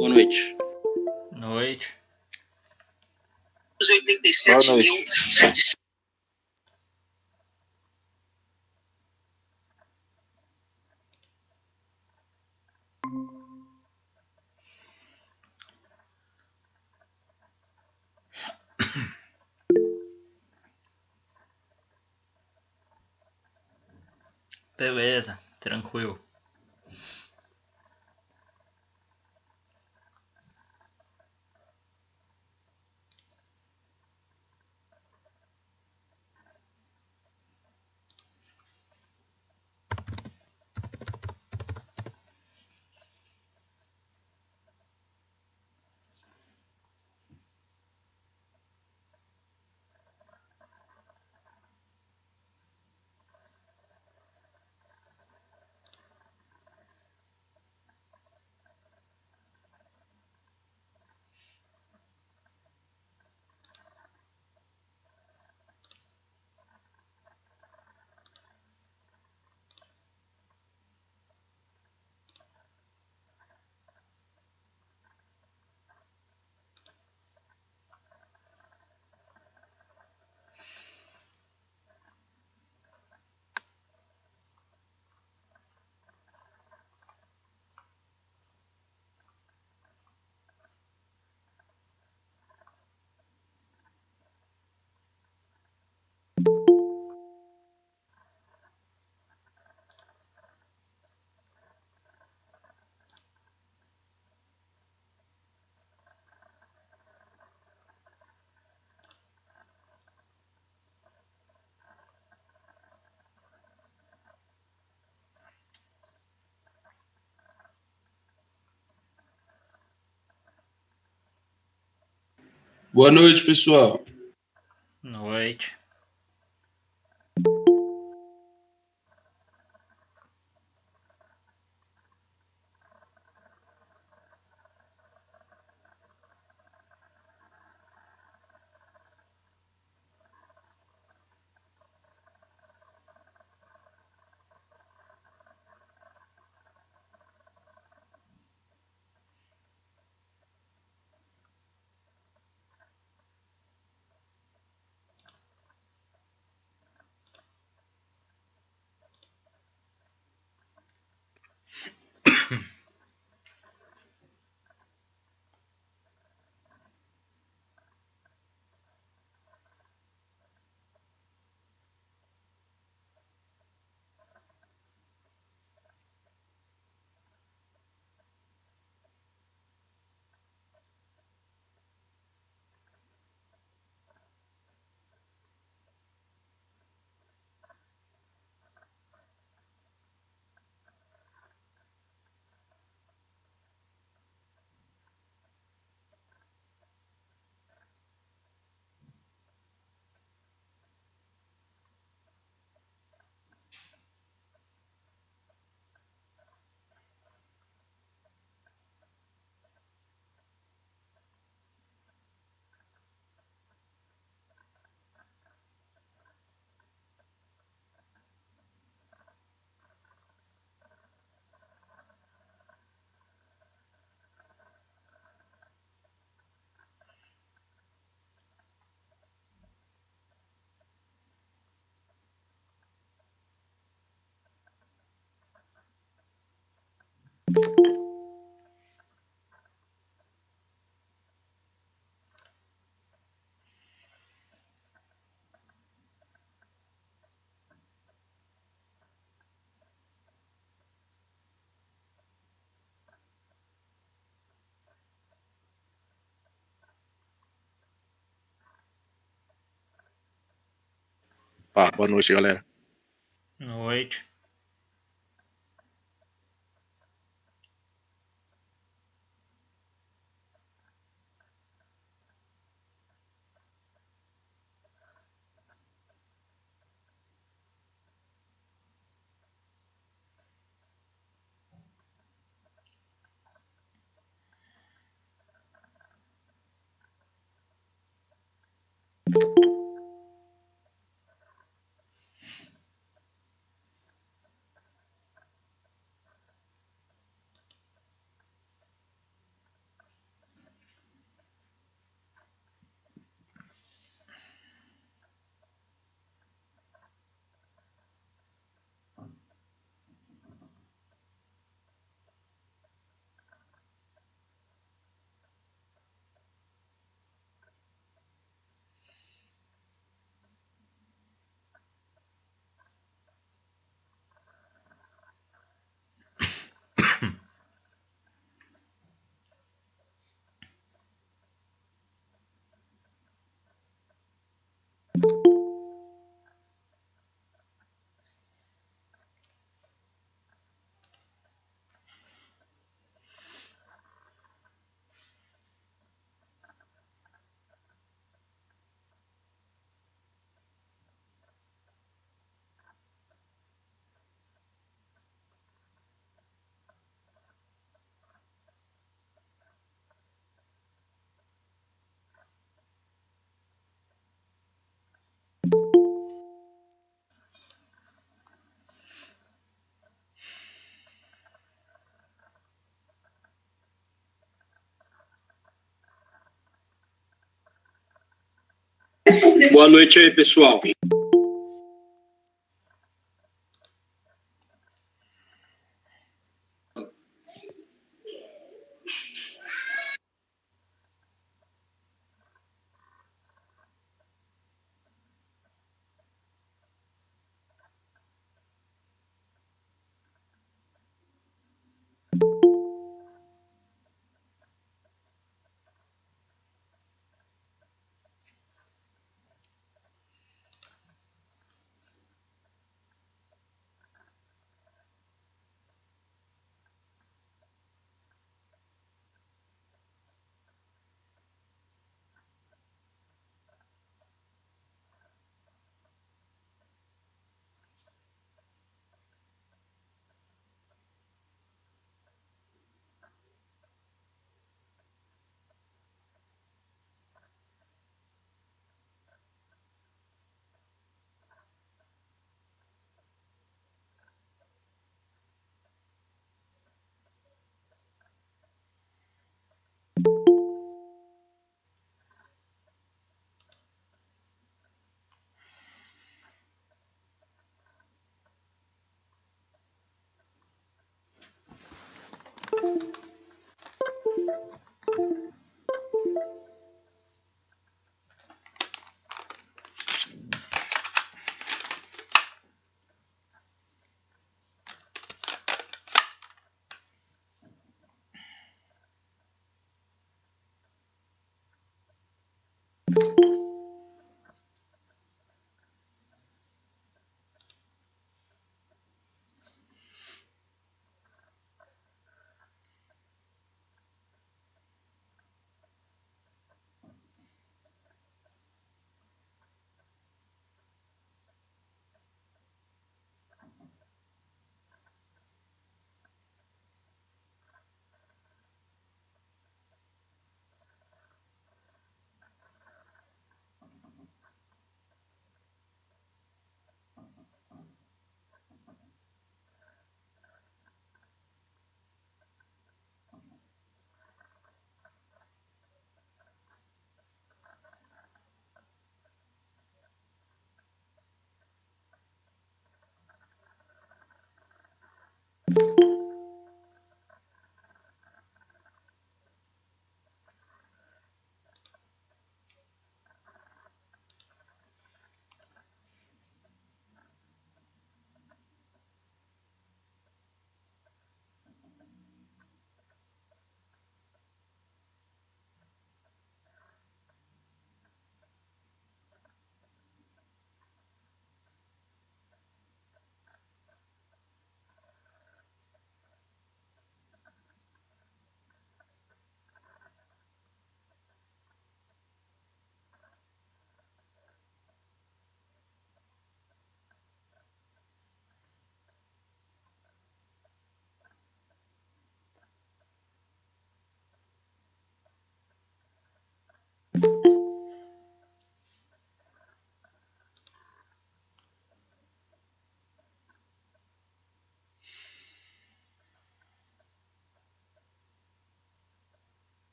Boa noite. Noite. Boa noite. Beleza, tranquilo. Boa noite, pessoal. Noite. Boa noite, galera. Noite. Boa noite aí, pessoal.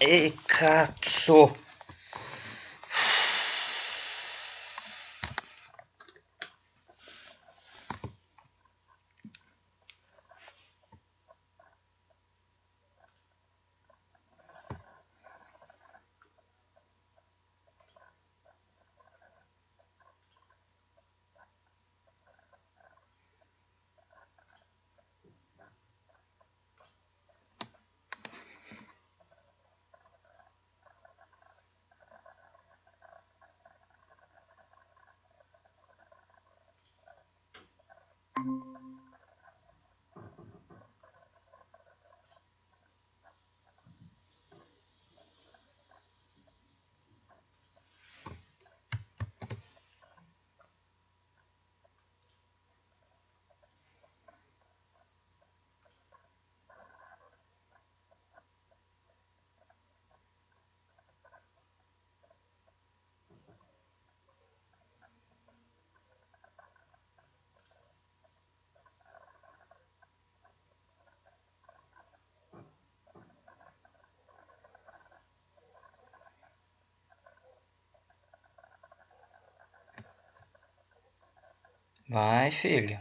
Ei, cazzo! Vai, filho.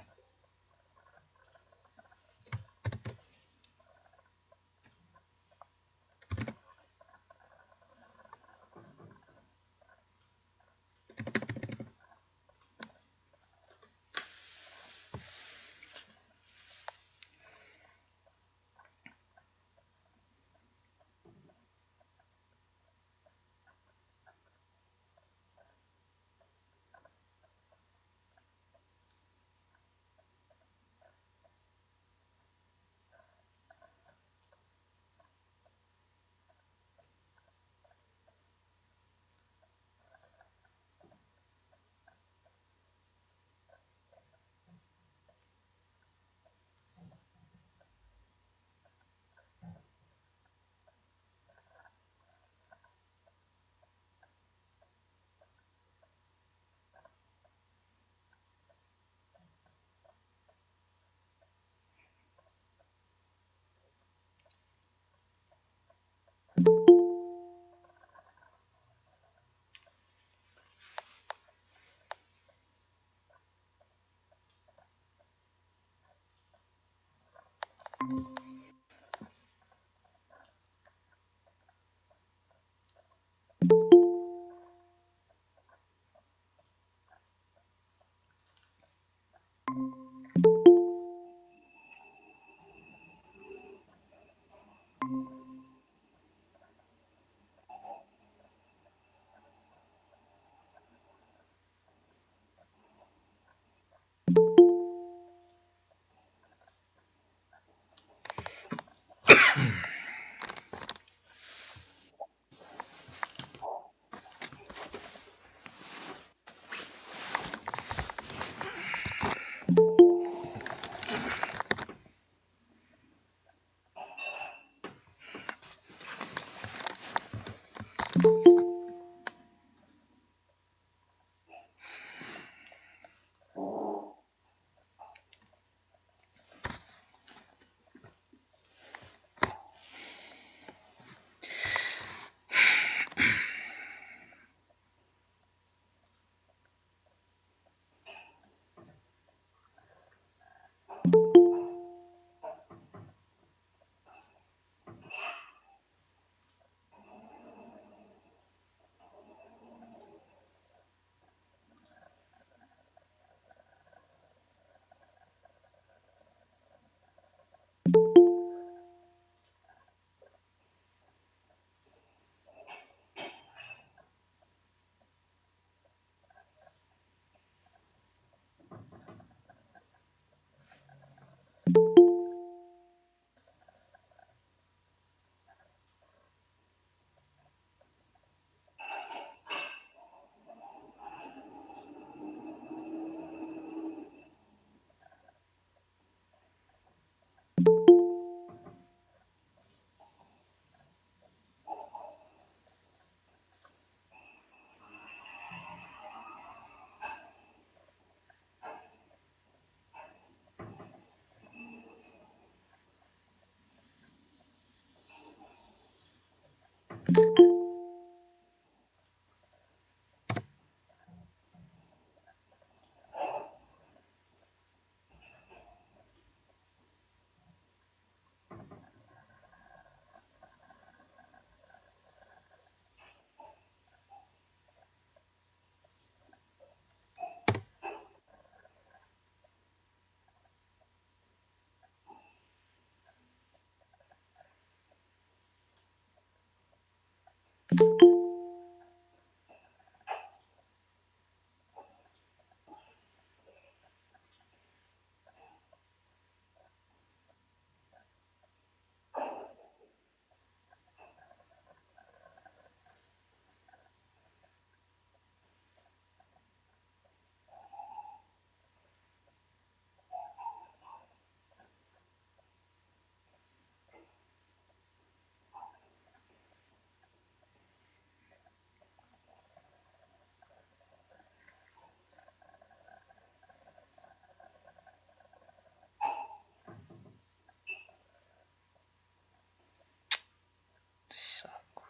Saco.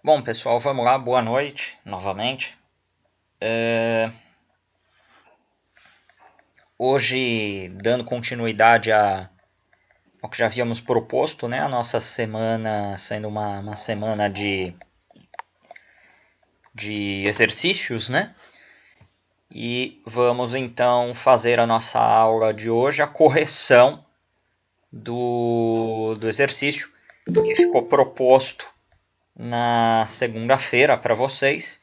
Bom, pessoal, vamos lá. Boa noite, novamente. Hoje, dando continuidade ao que já havíamos proposto, né? A nossa semana sendo uma semana de exercícios, né? E vamos então fazer a nossa aula de hoje, a correção do exercício que ficou proposto na segunda-feira para vocês,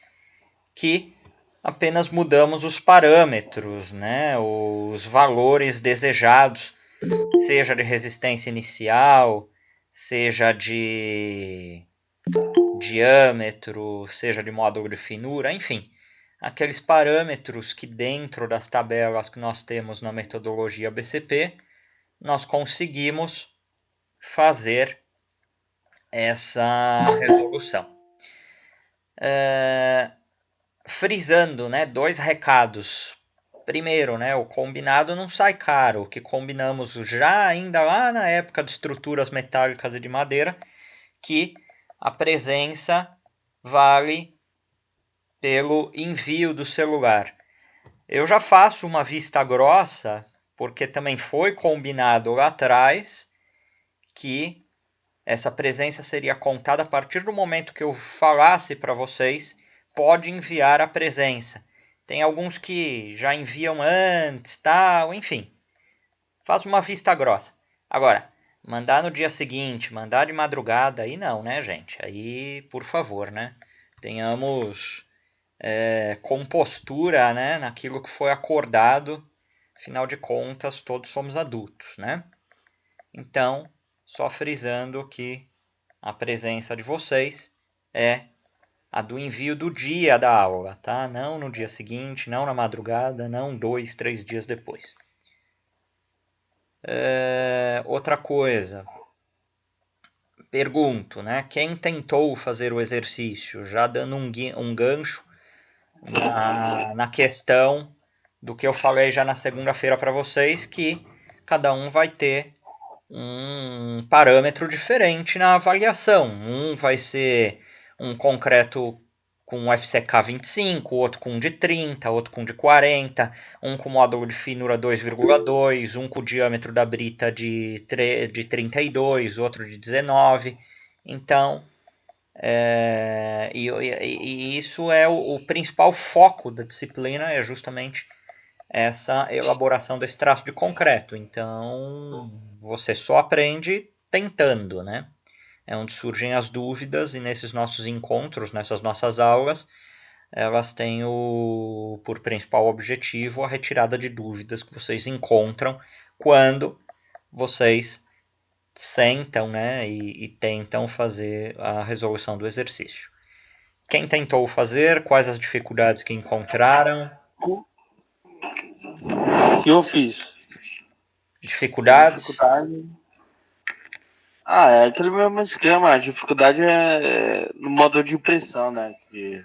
que apenas mudamos os parâmetros, né, os valores desejados, seja de resistência inicial, seja de diâmetro, seja de módulo de finura, enfim, aqueles parâmetros que dentro das tabelas que nós temos na metodologia BCP, nós conseguimos fazer essa resolução. Frisando, né, dois recados primeiro, né, o combinado não sai caro. O que combinamos já ainda lá na época de estruturas metálicas e de madeira, que a presença vale pelo envio do celular. Eu já faço uma vista grossa, porque também foi combinado lá atrás que essa presença seria contada a partir do momento que eu falasse para vocês, pode enviar a presença. Tem alguns que já enviam antes, tal, enfim. Faz uma vista grossa. Agora, mandar no dia seguinte, mandar de madrugada, aí não, né, gente? Aí, por favor, né? Tenhamos compostura, né, naquilo que foi acordado. Afinal de contas, todos somos adultos, né? Então, só frisando que a presença de vocês é a do envio do dia da aula, tá? Não no dia seguinte, não na madrugada, não 2, 3 dias depois. Outra coisa, pergunto, né? Quem tentou fazer o exercício, já dando um gancho na questão do que eu falei já na segunda-feira para vocês, que cada um vai ter um parâmetro diferente na avaliação. Um vai ser um concreto com FCK 25, outro com de 30, outro com de 40, um com módulo de finura 2,2, um com o diâmetro da brita de 32, outro de 19. Então, e isso é o principal foco da disciplina, é justamente essa elaboração desse traço de concreto. Então, você só aprende tentando, né? É onde surgem as dúvidas, e nesses nossos encontros, nessas nossas aulas, elas têm por principal objetivo a retirada de dúvidas que vocês encontram quando vocês sentam, né, e tentam fazer a resolução do exercício. Quem tentou fazer, quais as dificuldades que encontraram? O que eu fiz? Dificuldades? É aquele mesmo esquema. A dificuldade é no modo de impressão, né? Que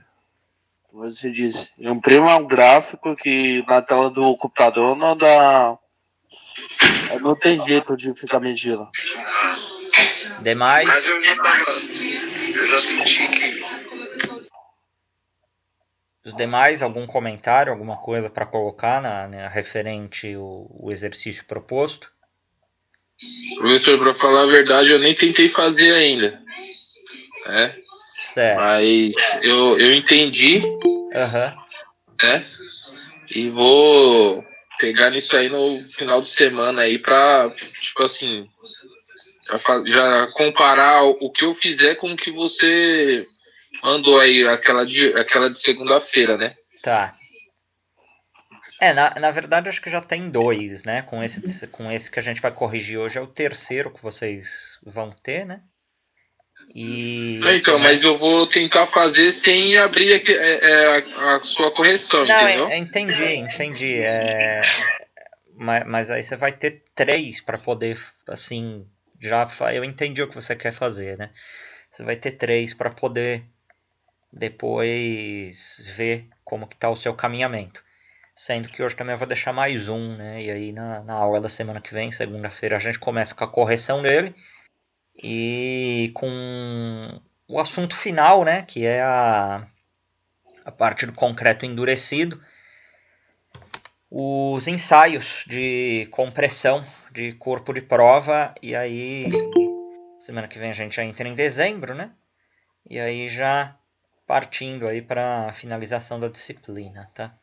você disse. Imprima um gráfico que na tela do computador não dá. Não tem jeito de ficar medindo. Demais? Mas eu já senti que. Os demais, algum comentário, alguma coisa para colocar referente o exercício proposto? Professor, para falar a verdade, eu nem tentei fazer ainda. Né? Certo. Mas eu entendi. Aham. Né? E vou pegar nisso aí no final de semana aí pra, tipo assim, já comparar o que eu fizer com o que você mandou aí, aquela de segunda-feira, né? Tá. Na verdade, acho que já tem 2, né? Com esse que a gente vai corrigir hoje, é o terceiro que vocês vão ter, né? Então, mas eu vou tentar fazer sem abrir a sua correção, não, entendeu? Entendi. Mas aí você vai ter 3 para poder, assim, eu entendi o que você quer fazer, né? Você vai ter 3 para poder depois ver como que tá o seu caminhamento. Sendo que hoje também eu vou deixar mais um, né? E aí na aula da semana que vem, segunda-feira, a gente começa com a correção dele. E com o assunto final, né? Que é a parte do concreto endurecido. Os ensaios de compressão de corpo de prova. E aí, semana que vem a gente já entra em dezembro, né? E aí já partindo aí para a finalização da disciplina, tá?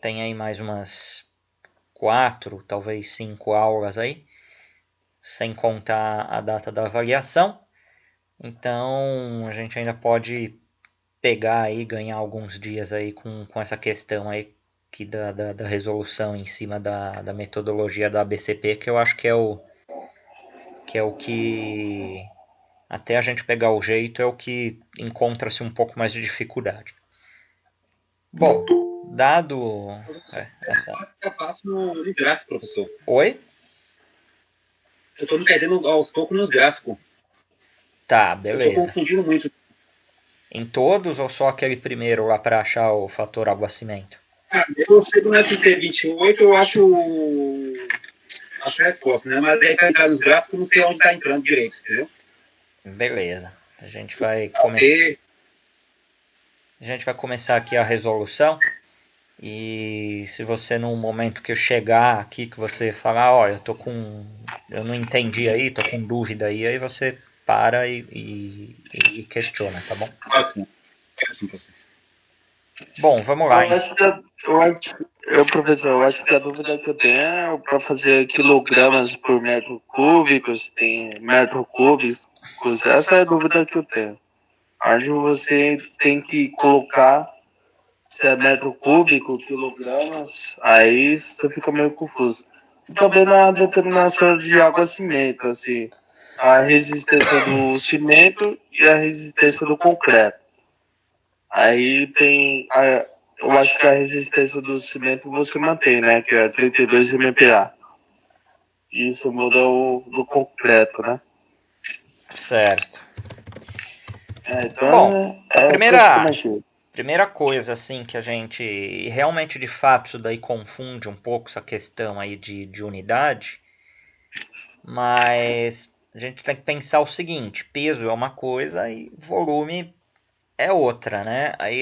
Tem aí mais umas 4, talvez 5 aulas aí, sem contar a data da avaliação. Então a gente ainda pode pegar aí, ganhar alguns dias aí com essa questão aí que da resolução em cima da metodologia da ABCP, que eu acho que é o que até a gente pegar o jeito é o que encontra-se um pouco mais de dificuldade. Bom, dado essa... Eu passo no gráfico, professor. Oi? Eu tô me perdendo aos poucos nos gráficos. Tá, Eu tô beleza. confundindo muito. Em todos ou só aquele primeiro lá para achar o fator água-cimento? Eu chego no FC28, eu acho a resposta, né? Mas aí para entrar nos gráficos, eu não sei onde está entrando direito, entendeu? Beleza. A gente vai começar aqui a resolução. E se você no momento que eu chegar aqui, que você falar, ó, eu não entendi aí, tô com dúvida aí você para e questiona, tá bom? Ótimo, professor. Bom, vamos lá. Professor, eu acho que a dúvida que eu tenho é para fazer quilogramas por metro cúbico, se tem metro cúbicos. Essa é a dúvida que eu tenho. Onde você tem que colocar se é metro cúbico, quilogramas, aí você fica meio confuso. E também na determinação de água-cimento, assim, a resistência do cimento e a resistência do concreto. Aí tem, eu acho que a resistência do cimento você mantém, né, que é 32 MPa. Isso muda o do concreto, né? Certo. Então, bom, praticamente primeira coisa assim que a gente realmente de fato isso daí confunde um pouco essa questão aí de unidade, mas a gente tem que pensar o seguinte: peso é uma coisa e volume é outra, né? Aí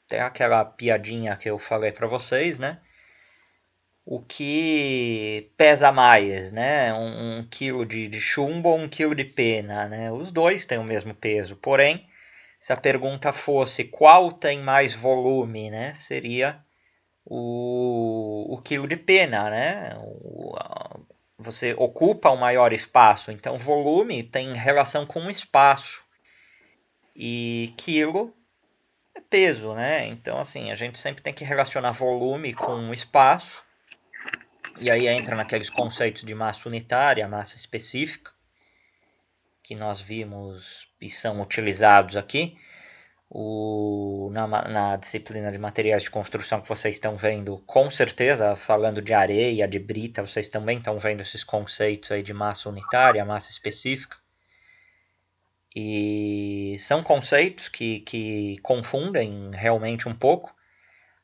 tem aquela piadinha que eu falei para vocês, né? O que pesa mais, né? Um quilo de chumbo ou um quilo de pena, né? Os dois têm o mesmo peso, porém, se a pergunta fosse qual tem mais volume, né? Seria o quilo de pena, né? Você ocupa um maior espaço, então volume tem relação com espaço. E quilo é peso, né? Então, assim, a gente sempre tem que relacionar volume com espaço. E aí entra naqueles conceitos de massa unitária, massa específica, que nós vimos e são utilizados aqui. Na disciplina de materiais de construção que vocês estão vendo, com certeza, falando de areia, de brita, vocês também estão vendo esses conceitos aí de massa unitária, massa específica. E são conceitos que confundem realmente um pouco,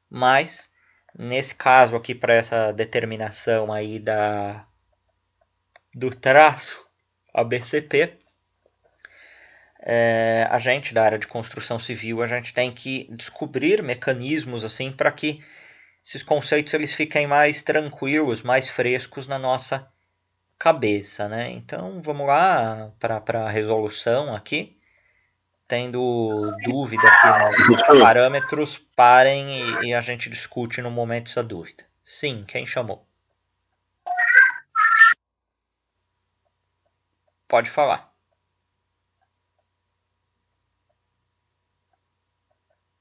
mas nesse caso aqui, para essa determinação aí do traço ABCP, a gente da área de construção civil, a gente tem que descobrir mecanismos assim para que esses conceitos eles fiquem mais tranquilos, mais frescos na nossa cabeça, né? Então vamos lá para a resolução aqui. Tendo dúvida aqui nos parâmetros, parem e a gente discute no momento essa dúvida. Sim, quem chamou? Pode falar.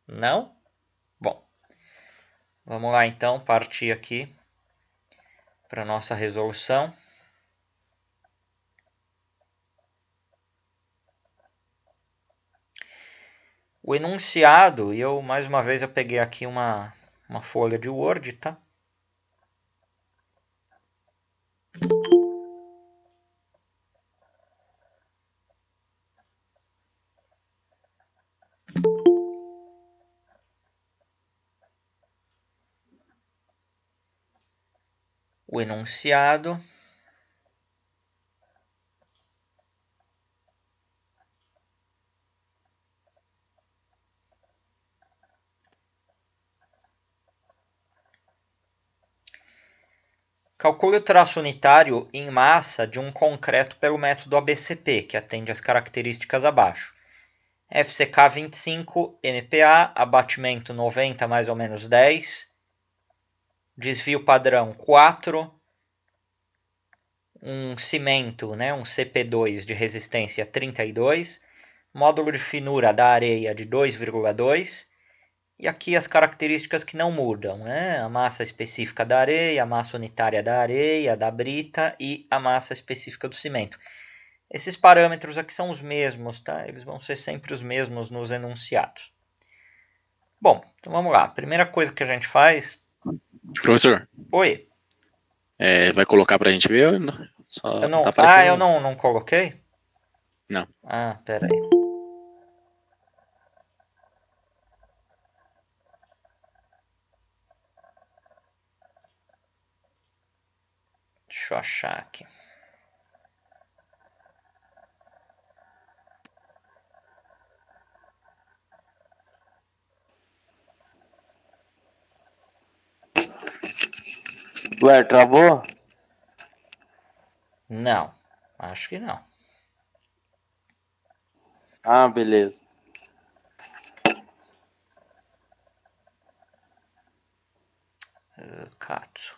Não? Bom, vamos lá então, partir aqui para a nossa resolução. O enunciado, e eu mais uma vez eu peguei aqui uma folha de Word, tá? O enunciado calcule o traço unitário em massa de um concreto pelo método ABCP, que atende às características abaixo. FCK 25, MPa, abatimento 90 mais ou menos 10, desvio padrão 4, um cimento, né, um CP2 de resistência 32, módulo de finura da areia de 2,2, e aqui as características que não mudam, né? A massa específica da areia, a massa unitária da areia, da brita e a massa específica do cimento. Esses parâmetros aqui são os mesmos, tá? Eles vão ser sempre os mesmos nos enunciados. Bom, então vamos lá. A primeira coisa que a gente faz... Professor. Oi. Vai colocar pra gente ver? Só eu não... tá aparecendo... eu não coloquei? Não. Pera aí. Deixa eu achar aqui. Ué, travou? Não, acho que não. Ah, beleza. Katsu.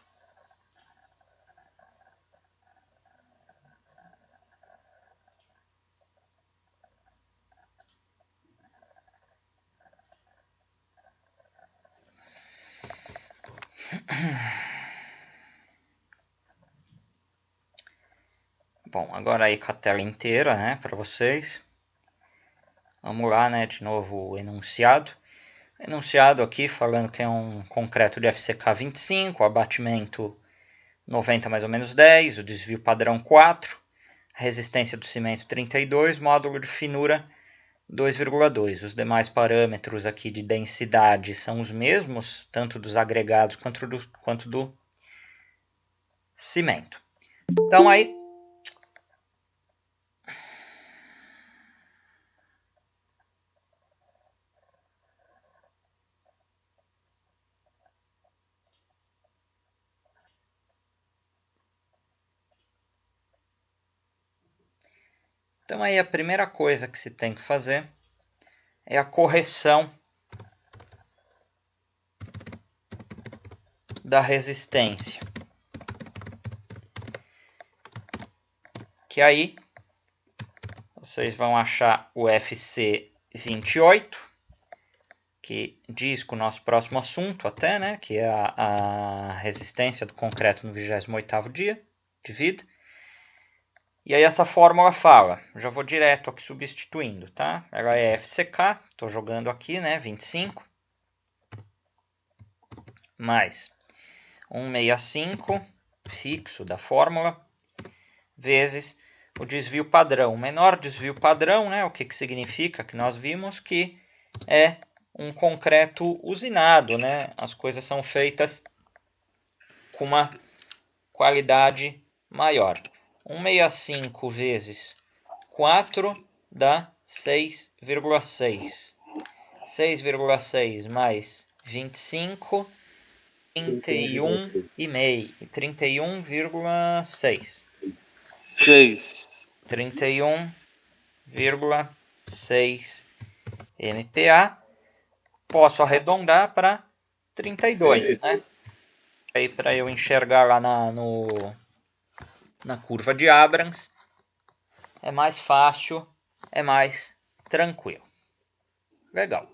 Bom, agora aí com a tela inteira, né, para vocês. Vamos lá, né, de novo o enunciado. Enunciado aqui falando que é um concreto de FCK 25, o abatimento 90 mais ou menos 10, o desvio padrão 4, a resistência do cimento 32, módulo de finura 2,2. Os demais parâmetros aqui de densidade são os mesmos, tanto dos agregados quanto do cimento. Então aí a primeira coisa que se tem que fazer é a correção da resistência. Que aí vocês vão achar o FC28, que diz com o nosso próximo assunto até, né, que é a resistência do concreto no 28º dia de vida. E aí essa fórmula fala, já vou direto aqui substituindo, tá? Ela é FCK, estou jogando aqui, né, 25, mais 165, fixo da fórmula, vezes o desvio padrão. O menor desvio padrão, né, o que significa? Que nós vimos que é um concreto usinado, né? As coisas são feitas com uma qualidade maior. 165 vezes 4 dá 6,6. 6,6 mais 25, 31,5. 31,6. 31,6 MPa. Posso arredondar para 32, né? Aí para eu enxergar lá na curva de Abrams é mais fácil, é mais tranquilo. Legal.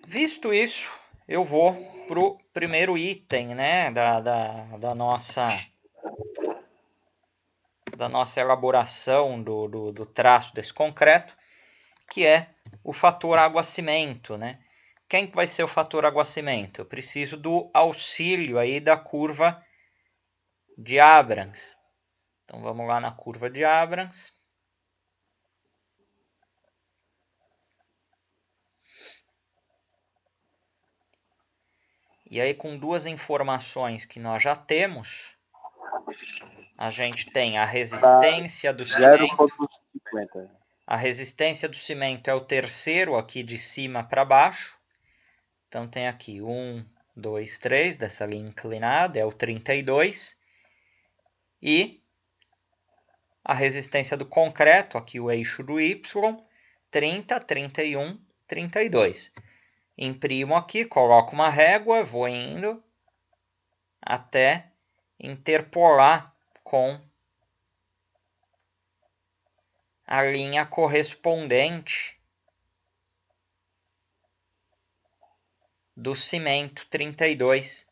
Visto isso, eu vou para o primeiro item, né, da nossa elaboração do traço desse concreto, que é o fator água-cimento, né? Quem vai ser o fator água-cimento? Eu preciso do auxílio aí da curva de Abrams. Então vamos lá na curva de Abrams. E aí com duas informações que nós já temos, a gente tem a resistência do cimento. 0,50. A resistência do cimento é o terceiro aqui de cima para baixo. Então tem aqui 1, 2, 3 dessa linha inclinada, é o 32. E a resistência do concreto, aqui o eixo do Y, 30, 31, 32. Imprimo aqui, coloco uma régua, vou indo até interpolar com a linha correspondente do cimento 32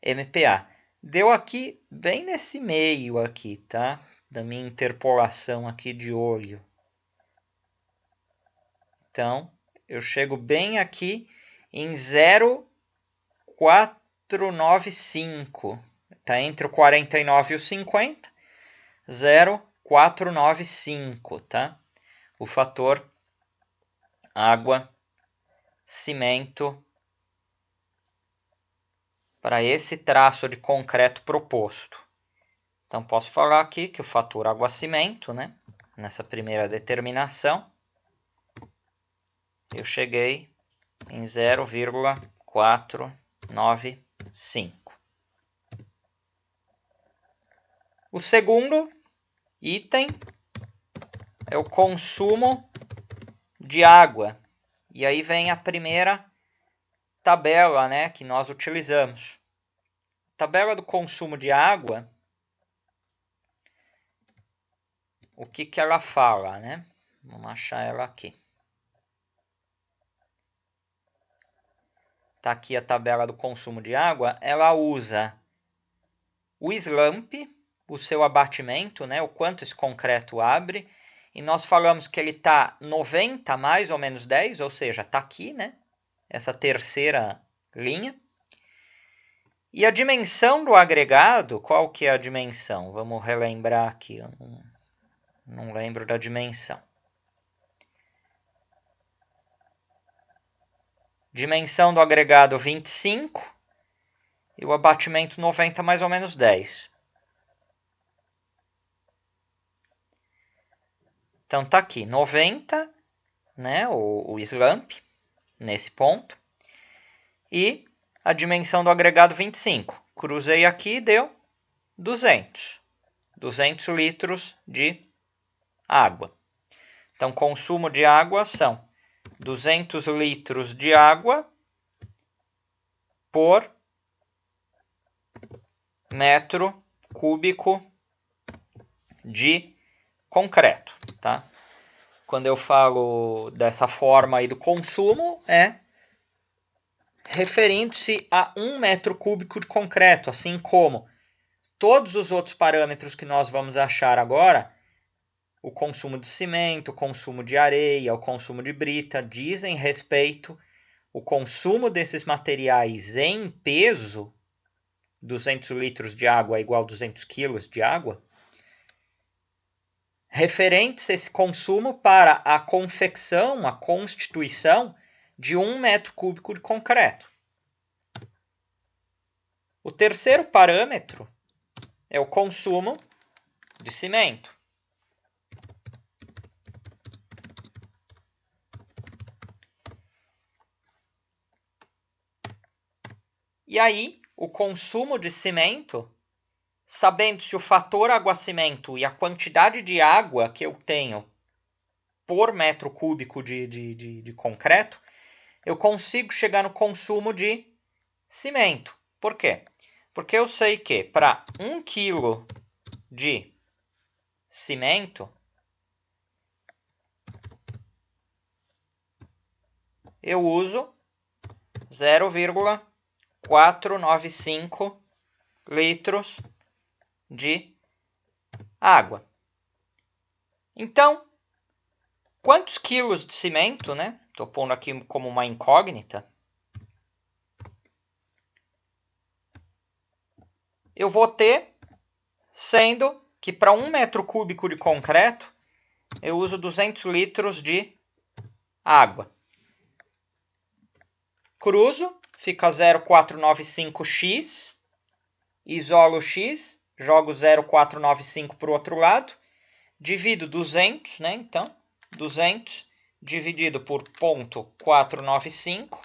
MPa. Deu aqui bem nesse meio aqui, tá? Da minha interpolação aqui de olho. Então, eu chego bem aqui em 0,495. Tá entre o 49 e o 50. 0,495, tá? O fator água-cimento para esse traço de concreto proposto. Então, posso falar aqui que o fator água-cimento, né, nessa primeira determinação, eu cheguei em 0,495. O segundo item é o consumo de água. E aí vem a primeira tabela, né, que nós utilizamos. A tabela do consumo de água, o que ela fala, né? Vamos achar ela aqui. Está aqui a tabela do consumo de água. Ela usa o slump, o seu abatimento, né, o quanto esse concreto abre. E nós falamos que ele está 90 mais ou menos 10, ou seja, está aqui, né? Essa terceira linha. E a dimensão do agregado, qual que é a dimensão? Vamos relembrar aqui, eu não lembro da dimensão. Dimensão do agregado 25 e o abatimento 90 mais ou menos 10. Então tá aqui 90, né, o slump, nesse ponto. E a dimensão do agregado 25. Cruzei aqui e deu 200. 200 litros de água. Então, consumo de água são 200 litros de água por metro cúbico de concreto, tá? Quando eu falo dessa forma aí do consumo, é referindo-se a 1 metro cúbico de concreto, assim como todos os outros parâmetros que nós vamos achar agora, o consumo de cimento, o consumo de areia, o consumo de brita, dizem respeito ao consumo desses materiais em peso, 200 litros de água é igual a 200 quilos de água, referentes a esse consumo para a confecção, a constituição de 1 metro cúbico de concreto. O terceiro parâmetro é o consumo de cimento. E aí, o consumo de cimento, sabendo-se o fator água-cimento e a quantidade de água que eu tenho por metro cúbico de concreto, eu consigo chegar no consumo de cimento. Por quê? Porque eu sei que para 1 kg de cimento, eu uso 0,495 litros de água. Então, quantos quilos de cimento, né? Estou pondo aqui como uma incógnita. Eu vou ter, sendo que para 1 metro cúbico de concreto, eu uso 200 litros de água. Cruzo, fica 0,495x, isolo x, jogo 0,495 para o outro lado, divido 200, né? Então, 200 dividido por 0,495,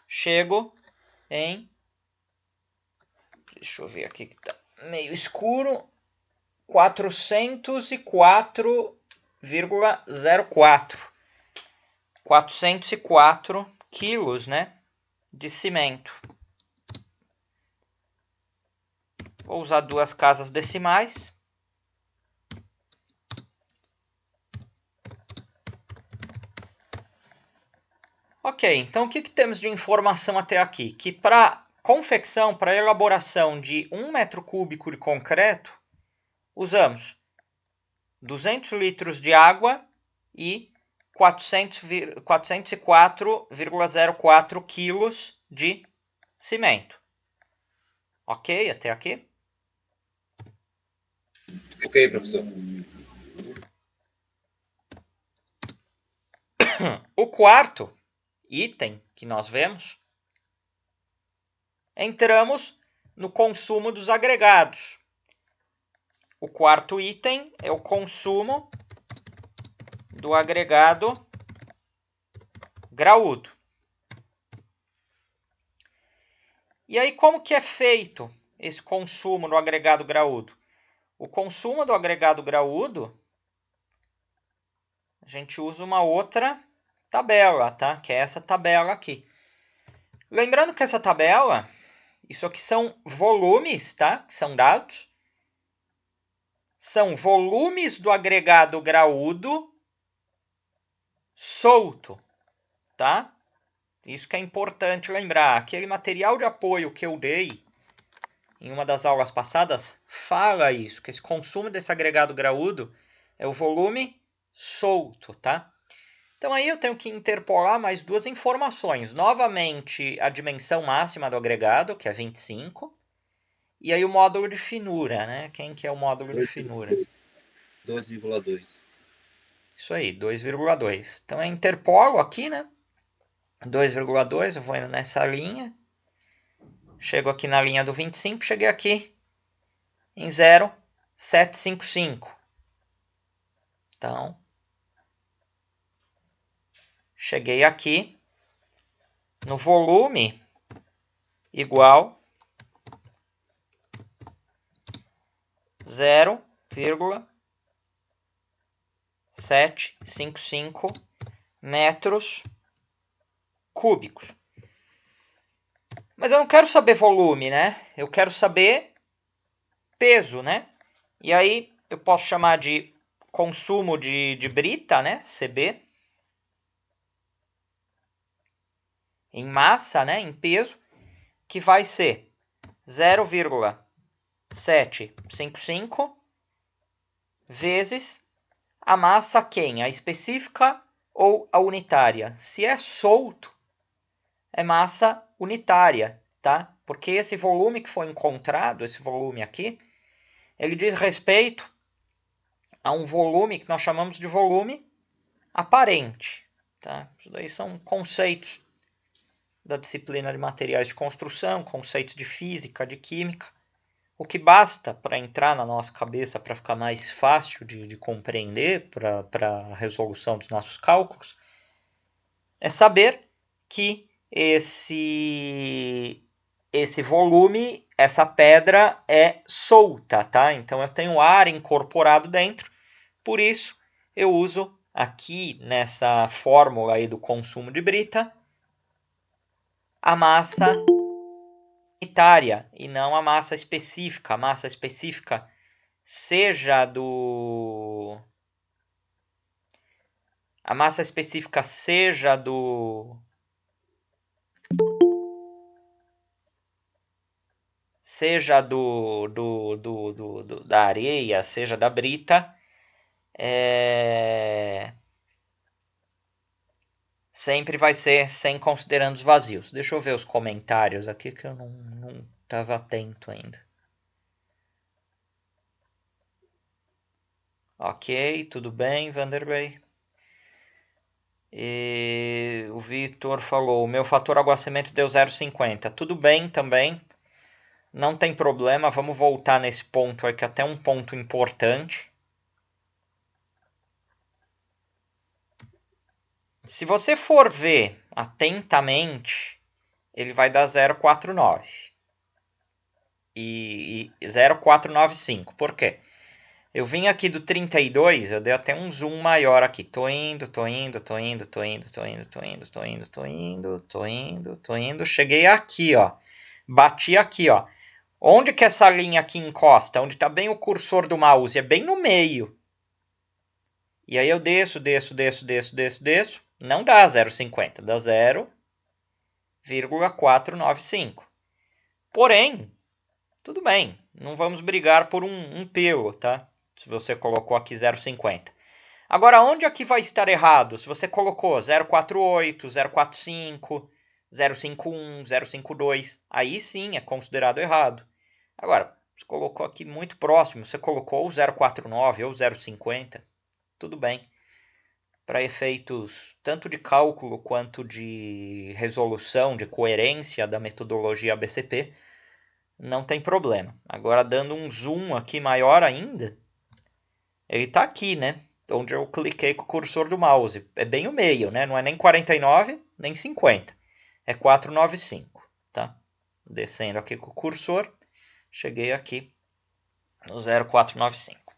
chego em, deixa eu ver aqui que está meio escuro, 404,04. 404 quilos, né, de cimento. Vou usar 2 casas decimais. Ok, então o que temos de informação até aqui? Que para confecção, para elaboração de 1 metro cúbico de concreto, usamos 200 litros de água e 404,04 quilos de cimento. Ok, até aqui? Ok, professor. O quarto item que nós vemos, entramos no consumo dos agregados. o quarto item é o consumo do agregado graúdo. E aí, como que é feito esse consumo do agregado graúdo? O consumo do agregado graúdo, a gente usa uma outra tabela, tá? Que é essa tabela aqui. Lembrando que essa tabela, isso aqui são volumes, tá? Que são dados. São volumes do agregado graúdo solto, tá? Isso que é importante lembrar. Aquele material de apoio que eu dei em uma das aulas passadas fala isso, que esse consumo desse agregado graúdo é o volume solto, tá? Então aí eu tenho que interpolar mais duas informações. Novamente, a dimensão máxima do agregado, que é 25, e aí o módulo de finura, né? Quem que é o módulo de finura? 2,2. Isso aí, 2,2. Então eu interpolo aqui, né? 2,2, eu vou indo nessa linha. Chego aqui na linha do 25, cheguei aqui em 0,755. Então, cheguei aqui no volume igual 0,755 metros cúbicos. Mas eu não quero saber volume, né? Eu quero saber peso, né? E aí eu posso chamar de consumo de brita, né? CB. Em massa, né? Em peso, que vai ser 0,755 vezes a massa quem? A específica ou a unitária? Se é solto, é massa unitária, tá? Porque esse volume que foi encontrado, esse volume aqui, ele diz respeito a um volume que nós chamamos de volume aparente, tá? Isso daí são conceitos da disciplina de materiais de construção, conceitos de física, de química. O que basta para entrar na nossa cabeça, para ficar mais fácil de compreender para a resolução dos nossos cálculos, é saber que esse volume, essa pedra é solta, tá? Então eu tenho ar incorporado dentro, por isso eu uso aqui nessa fórmula aí do consumo de brita a massa unitária e não a massa específica. A massa específica seja do da areia, seja da brita, sempre vai ser sem considerando os vazios. Deixa eu ver os comentários aqui que eu não estava atento ainda. Ok, tudo bem, Vanderlei. E o Vitor falou, o meu fator aguacemento deu 0,50. Tudo bem também, não tem problema, vamos voltar nesse ponto aqui, até um ponto importante. Se você for ver atentamente, ele vai dar 0,49 e 0,495. Por quê? Eu vim aqui do 32, eu dei até um zoom maior aqui. Tô indo. Cheguei aqui, ó. Bati aqui, ó. Onde que essa linha aqui encosta? Onde tá bem o cursor do mouse? É bem no meio. E aí eu desço. Não dá 0,50, dá 0,495. Porém, tudo bem. Não vamos brigar por um pelo, tá? Se você colocou aqui 0,50. Agora, onde aqui vai estar errado? Se você colocou 0,48, 0,45, 0,51, 0,52, aí sim é considerado errado. Agora, você colocou aqui muito próximo, você colocou 0,49 ou 0,50, tudo bem. Para efeitos tanto de cálculo quanto de resolução, de coerência da metodologia ABCP, não tem problema. Agora, dando um zoom aqui maior ainda, ele está aqui, né? Onde eu cliquei com o cursor do mouse. É bem o meio, né? Não é nem 49, nem 50. É 495, tá? Descendo aqui com o cursor, cheguei aqui no 0495.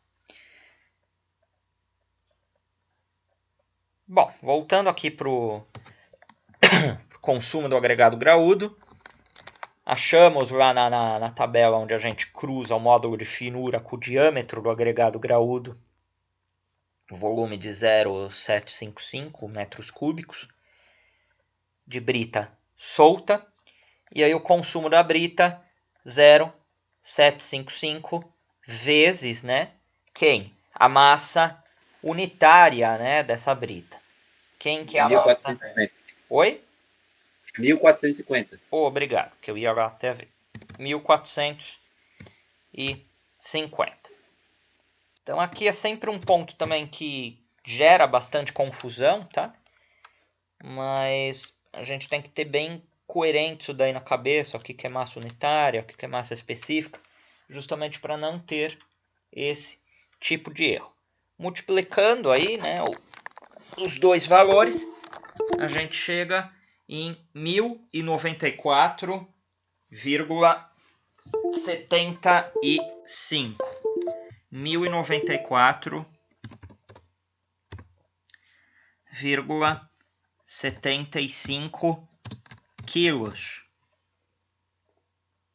Bom, voltando aqui para o consumo do agregado graúdo, achamos lá na tabela onde a gente cruza o módulo de finura com o diâmetro do agregado graúdo, volume de 0,755 metros cúbicos de brita solta, e aí o consumo da brita 0,755 vezes, né, quem? A massa unitária, né, dessa brita. Quem que é a massa? 1450. Oi? 1450. Oh, obrigado, que eu ia lá até ver. 1450. Então aqui é sempre um ponto também que gera bastante confusão, tá? Mas a gente tem que ter bem coerente isso daí na cabeça, o que é massa unitária, o que é massa específica, justamente para não ter esse tipo de erro. Multiplicando aí, né, os dois valores, a gente chega em 1094,75. 1094,75 quilos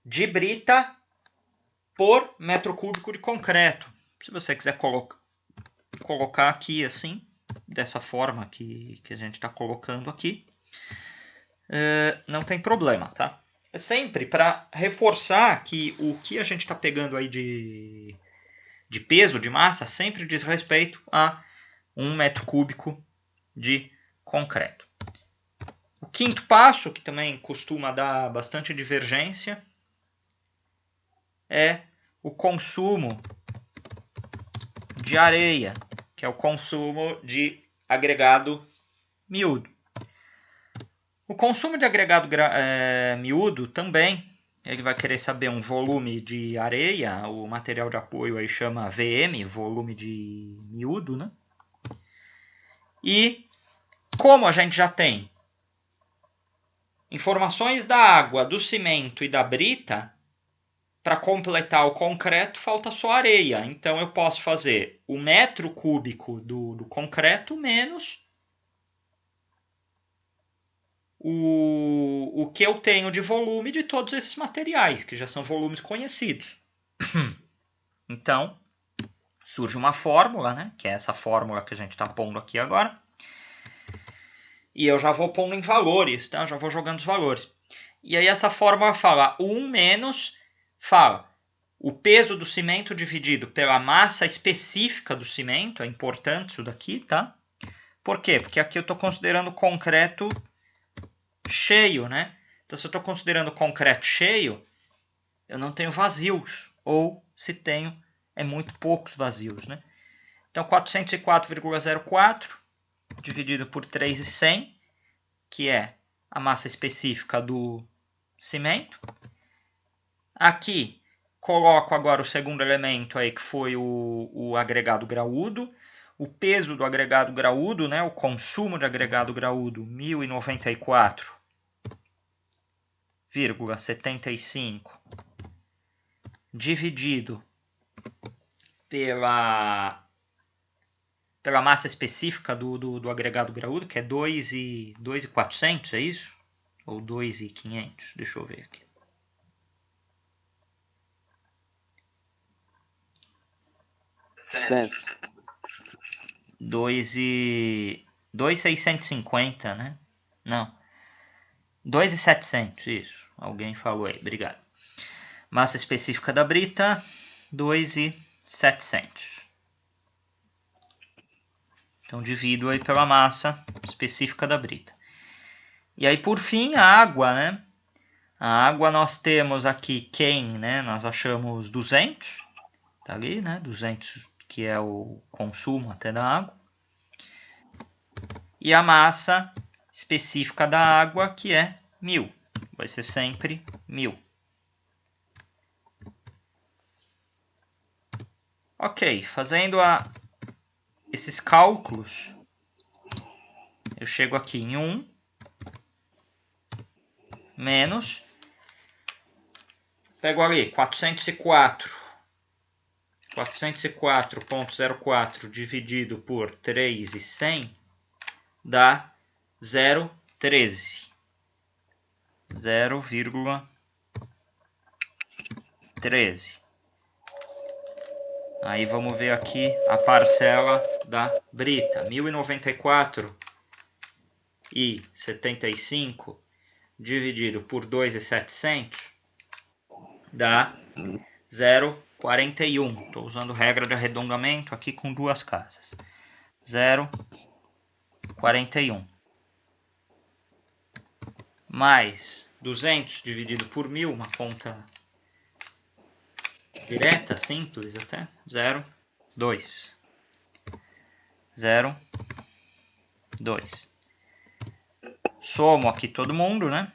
de brita por metro cúbico de concreto. Se você quiser colocar aqui assim, dessa forma que a gente está colocando aqui, não tem problema, tá? É sempre para reforçar que o que a gente está pegando aí de peso, de massa, sempre diz respeito a 1 metro cúbico de concreto. O quinto passo, que também costuma dar bastante divergência, é o consumo de areia, que é o consumo de agregado miúdo. O consumo de agregado miúdo também, ele vai querer saber um volume de areia, o material de apoio aí chama VM, volume de miúdo, né? E como a gente já tem informações da água, do cimento e da brita, para completar o concreto falta só areia. Então eu posso fazer o metro cúbico do concreto menos o que eu tenho de volume de todos esses materiais, que já são volumes conhecidos. Então, surge uma fórmula, né, que é essa fórmula que a gente está pondo aqui agora. E eu já vou pondo em valores, tá? Já vou jogando os valores. E aí essa fórmula fala 1 menos, fala o peso do cimento dividido pela massa específica do cimento. É importante isso daqui, tá? Por quê? Porque aqui eu estou considerando concreto cheio, né? Então, se eu estou considerando concreto cheio, eu não tenho vazios. Ou, se tenho, é muito poucos vazios, né? Então, 404,04 dividido por 3,100, que é a massa específica do cimento. Aqui, coloco agora o segundo elemento aí, que foi o agregado graúdo. O peso do agregado graúdo, né, o consumo de agregado graúdo, 1094,75 dividido pela massa específica do agregado graúdo, que é 2.400, é isso? Ou 2.500? Deixa eu ver aqui. Censo. 2.650, né? Não. 2.700, isso. Alguém falou aí, obrigado. Massa específica da brita, 2.700. Então, divido aí pela massa específica da brita. E aí, por fim, a água, né? A água nós temos aqui quem, né? Nós achamos 200. Tá ali, né? 200, que é o consumo até da água. E a massa específica da água, que é 1.000. Vai ser sempre 1.000. Ok, fazendo esses cálculos, eu chego aqui em 1 menos, pego ali 404,04 dividido por 3.100 dá 0,13. 0,13. Aí vamos ver aqui a parcela da brita. 1.094,75 dividido por 2.700 dá 0,41. Estou usando regra de arredondamento aqui com duas casas. 0,41. Mais 200 dividido por 1.000, uma conta direta, simples até, 0,2. 0,2. Somo aqui todo mundo, né?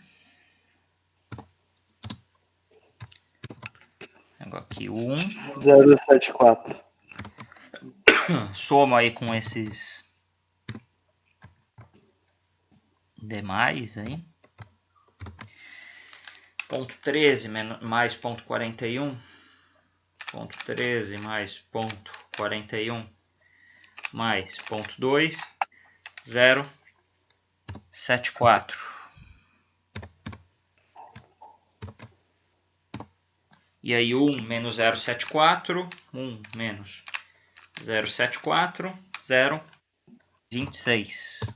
Pego aqui o 1. 074. Somo aí com esses demais aí. Ponto 13 mais ponto 41. Ponto 13 mais ponto 41 mais ponto 2, 0,74. E aí 1 menos 0,74, 1 menos 0,74, 0,26.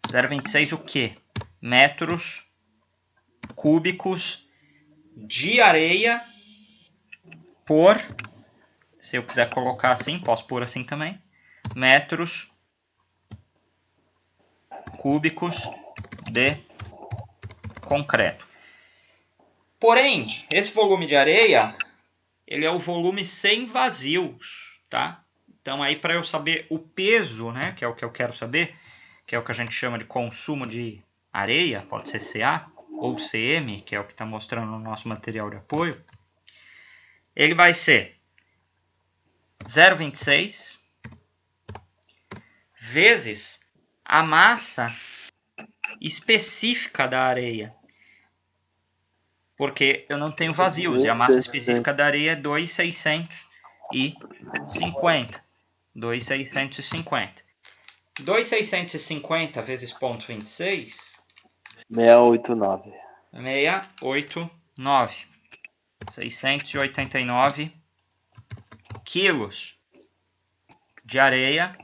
0,26 o quê? Metros cúbicos de areia por, se eu quiser colocar assim, posso pôr assim também, metros cúbicos de concreto. Porém, esse volume de areia, ele é o volume sem vazios, tá? Então aí para eu saber o peso, né, que é o que eu quero saber, que é o que a gente chama de consumo de areia, pode ser CA ou CM, que é o que está mostrando no nosso material de apoio, ele vai ser 0,26 vezes a massa específica da areia. Porque eu não tenho vazios, e a massa específica da areia é 2.650. 2.650. 2.650 vezes 0,26... 689. 689. 689 quilos de areia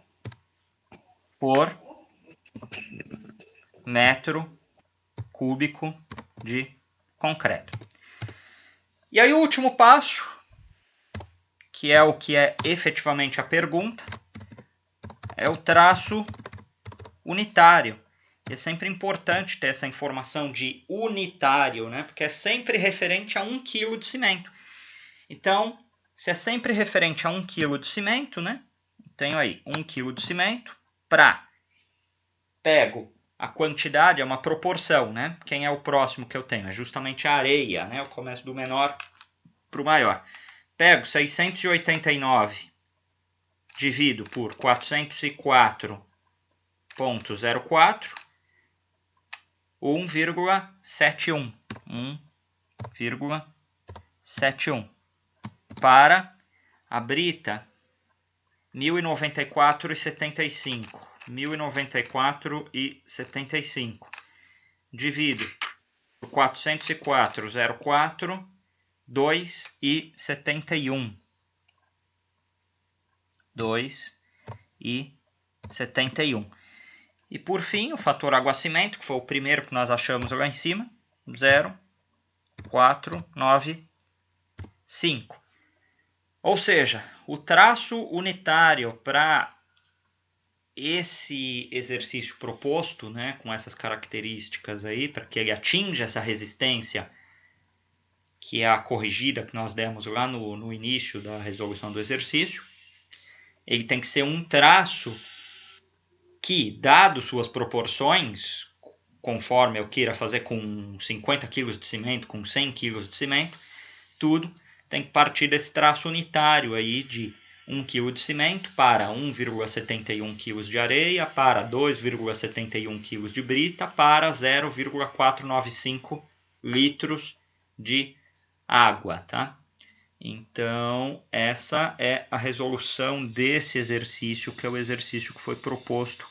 por metro cúbico de concreto. E aí o último passo, que é o que é efetivamente a pergunta, é o traço unitário. E é sempre importante ter essa informação de unitário, né? Porque é sempre referente a 1 kg de cimento. Então, se é sempre referente a 1 kg de cimento, né? Tenho aí 1 kg de cimento pego a quantidade, é uma proporção, né? Quem é o próximo que eu tenho? É justamente a areia, né? Eu começo do menor para o maior. Pego 689, divido por 404,04, 1,71. 1,71. Para a brita, 1.094,75. 1.094,75. Divido por 404,04, 2,71. 2,71. E por fim, o fator água-cimento, que foi o primeiro que nós achamos lá em cima, 0,495. Ou seja, o traço unitário para esse exercício proposto, né, com essas características aí, para que ele atinja essa resistência, que é a corrigida que nós demos lá no início da resolução do exercício, ele tem que ser um traço que, dado suas proporções, conforme eu queira fazer com 50 kg de cimento, com 100 kg de cimento, tudo tem que partir desse traço unitário aí de 1 kg de cimento para 1,71 kg de areia, para 2,71 kg de brita, para 0,495 litros de água, tá? Então, essa é a resolução desse exercício, que é o exercício que foi proposto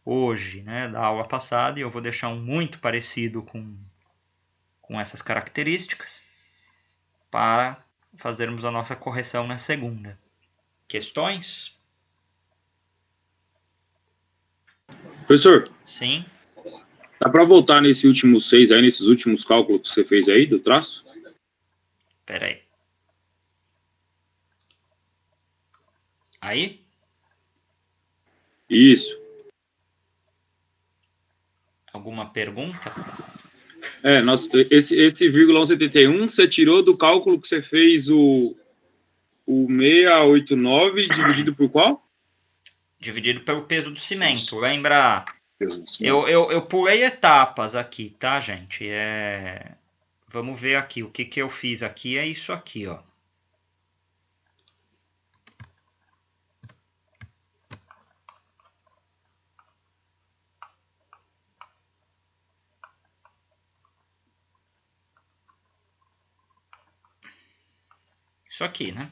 hoje, né, da aula passada, e eu vou deixar um muito parecido com essas características para fazermos a nossa correção na segunda. Questões? Professor, Sim. dá para voltar nesse último 6 aí, nesses últimos cálculos que você fez aí do traço? Espera aí. Aí? Isso. Alguma pergunta? Esse vírgula 171 você tirou do cálculo que você fez o 689 dividido por qual? Dividido pelo peso do cimento. Lembra? Eu pulei etapas aqui, tá, gente? Vamos ver aqui. O que eu fiz aqui é isso aqui, ó. Isso aqui, né?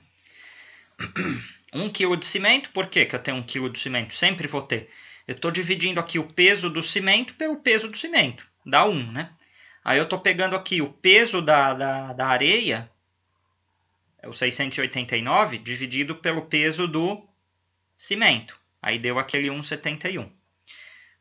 1 kg de cimento, por que eu tenho 1 kg de cimento? Sempre vou ter. Eu estou dividindo aqui o peso do cimento pelo peso do cimento. Dá 1, né? Aí eu estou pegando aqui o peso da areia, é o 689, dividido pelo peso do cimento. Aí deu aquele 1,71.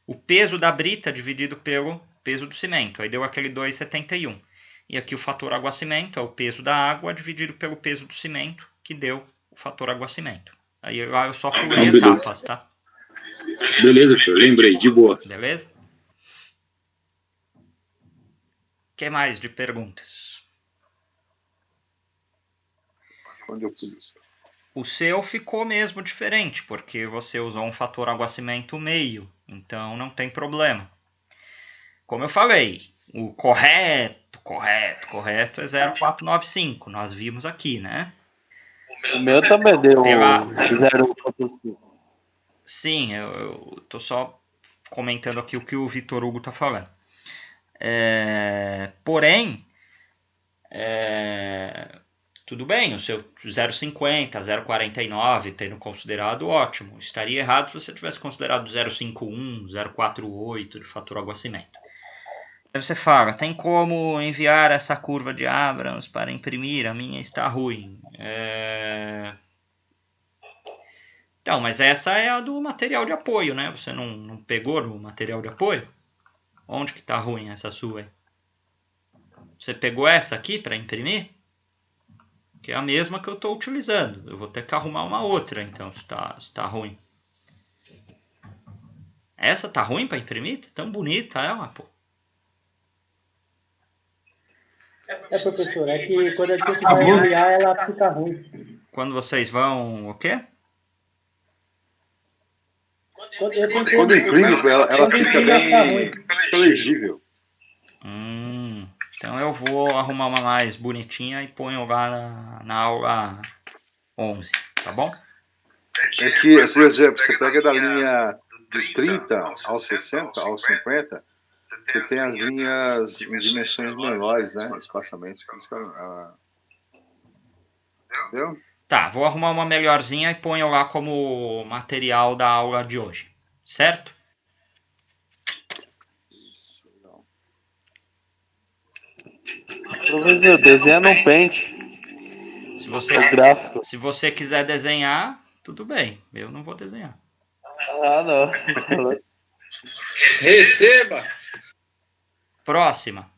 O peso da brita dividido pelo peso do cimento. Aí deu aquele 2,71. E aqui o fator água-cimento é o peso da água dividido pelo peso do cimento, que deu o fator água-cimento. Aí lá eu só pulei etapas, tá? Beleza, professor. Lembrei, de boa. Beleza? O que mais de perguntas? O seu ficou mesmo diferente, porque você usou um fator água-cimento meio. Então não tem problema. Como eu falei, o correto é 0,495. Nós vimos aqui, né? O meu também deu 0,5. Sim, eu tô só comentando aqui o que o Vitor Hugo tá falando. Porém, tudo bem, o seu 0,50, 0,49 tendo considerado, ótimo. Estaria errado se você tivesse considerado 0,51, 0,48 de fator água-cimento. Aí você fala, tem como enviar essa curva de Abrams para imprimir? A minha está ruim. Então, mas essa é a do material de apoio, né? Você não pegou no material de apoio? Onde que está ruim essa sua aí? Você pegou essa aqui para imprimir? Que é a mesma que eu estou utilizando. Eu vou ter que arrumar uma outra, então, se tá ruim. Essa tá ruim para imprimir? Tá tão bonita ela, pô. Professor, é que quando a gente vai enviar, ela fica ruim. Quando vocês vão, o quê? Quando imprime, ela fica bem legível. Então eu vou arrumar uma mais bonitinha e ponho lá na aula 11, tá bom? É que, por exemplo, você pega da linha de 30 ao 60, ao 50, você tem as linhas em dimensões menores, né? Espaçamentos. Entendeu? Tá, vou arrumar uma melhorzinha e ponho lá como material da aula de hoje, certo? Professor, desenha no Paint. Se você quiser desenhar, tudo bem. Eu não vou desenhar. Ah, não. Receba! Próxima.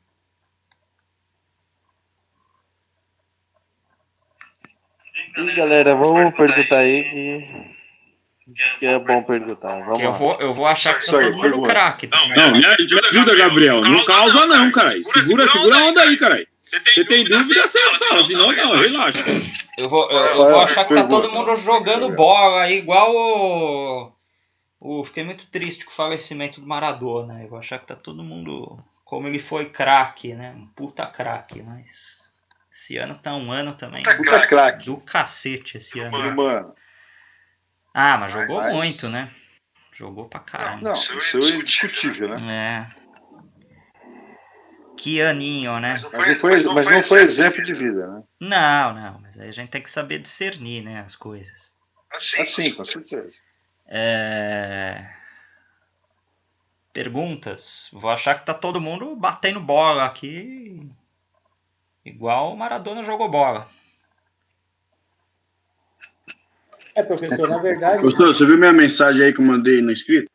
E galera, vamos perguntar aí que é bom perguntar. Vamos eu vou achar que tá todo mundo craque. Não, me ajuda, Gabriel. Não causa não, caralho. Segura a onda aí, caralho. Você tem dúvida, você fala. Senão, não, relaxa. Eu vou achar que tá todo mundo jogando bola aí, igual fiquei muito triste com o falecimento do Maradona. Eu vou achar que tá todo mundo... Como ele foi craque, né? Um puta craque, mas... Esse ano tá um ano também Puta craque. do cacete esse ano. Mano. Ah, mas jogou Mas- muito, né? Jogou pra caramba. Não, isso é indiscutível, né? É. Que aninho, né? Mas não foi exemplo de vida, né? Não, mas aí a gente tem que saber discernir, né, as coisas. Assim, com certeza. Perguntas? Vou achar que tá todo mundo batendo bola aqui, igual o Maradona jogou bola. Professor, na verdade. Professor, você viu minha mensagem aí que eu mandei no escrito?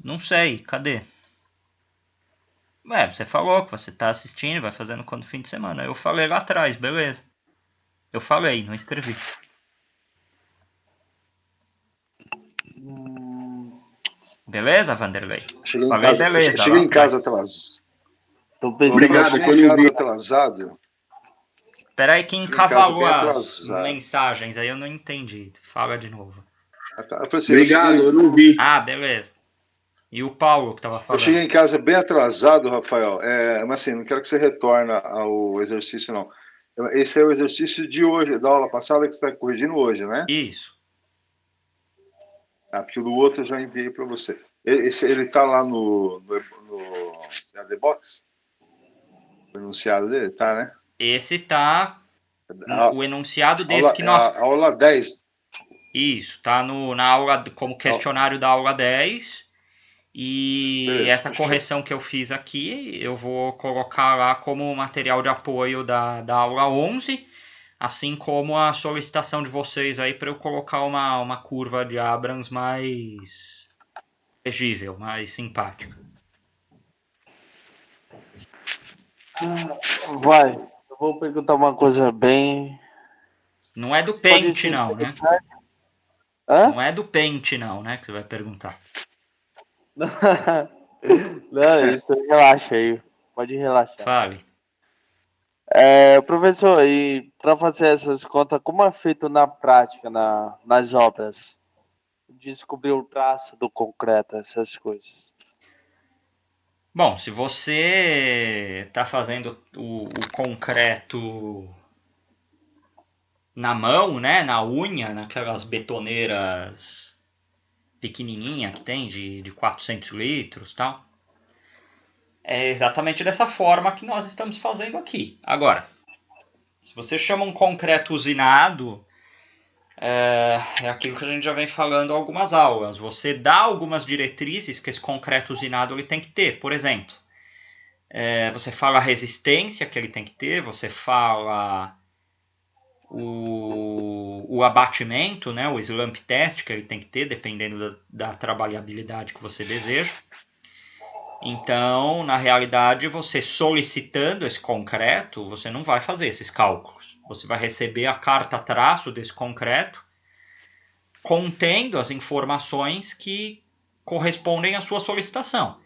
Não sei, cadê? Você falou que você tá assistindo, vai fazendo quando fim de semana. Eu falei lá atrás, beleza. Eu falei, não escrevi. Beleza, Vanderlei? Cheguei Falei, beleza. Cheguei lá em casa atrás. atrasado. Obrigado, Cheguei que eu em não casa vi. atrasado. Peraí que encavalou bem as atrasado. mensagens, aí eu não entendi. Fala de novo. Eu falei assim, Obrigado, eu não vi. Ah, beleza. E o Paulo que tava Eu falando? cheguei em casa bem atrasado, Rafael. Mas assim, não quero que você retorne ao exercício, não. Esse é o exercício de hoje, da aula passada, que você está corrigindo hoje, né? Isso. Porque o do outro eu já enviei para você. Ele está lá no The Box? O enunciado dele? Tá, né? Esse tá... O enunciado desse aula, que nós... A aula 10. Isso, tá na aula, como questionário da aula 10. E Beleza, essa fechou. correção que eu fiz aqui, eu vou colocar lá como material de apoio da aula 11, assim como a solicitação de vocês aí para eu colocar uma curva de Abrams mais legível, mais simpática. Vai, eu vou perguntar uma coisa bem... Não é do pente, não, né? Hã? Não é do pente, não, né? Que você vai perguntar. Não, isso relaxa aí. Pode relaxar. Fale. Professor, e para fazer essas contas, como é feito na prática, nas obras? Descobrir o traço do concreto, essas coisas. Bom, se você está fazendo o concreto na mão, né, na unha, naquelas betoneiras pequenininha que tem de 400 litros, tal, é exatamente dessa forma que nós estamos fazendo aqui. Agora, se você chama um concreto usinado, é aquilo que a gente já vem falando há algumas aulas. Você dá algumas diretrizes que esse concreto usinado ele tem que ter. Por exemplo, você fala a resistência que ele tem que ter, você fala o abatimento, né, o slump test que ele tem que ter, dependendo da trabalhabilidade que você deseja. Então, na realidade, você solicitando esse concreto, você não vai fazer esses cálculos. Você vai receber a carta traço desse concreto, contendo as informações que correspondem à sua solicitação.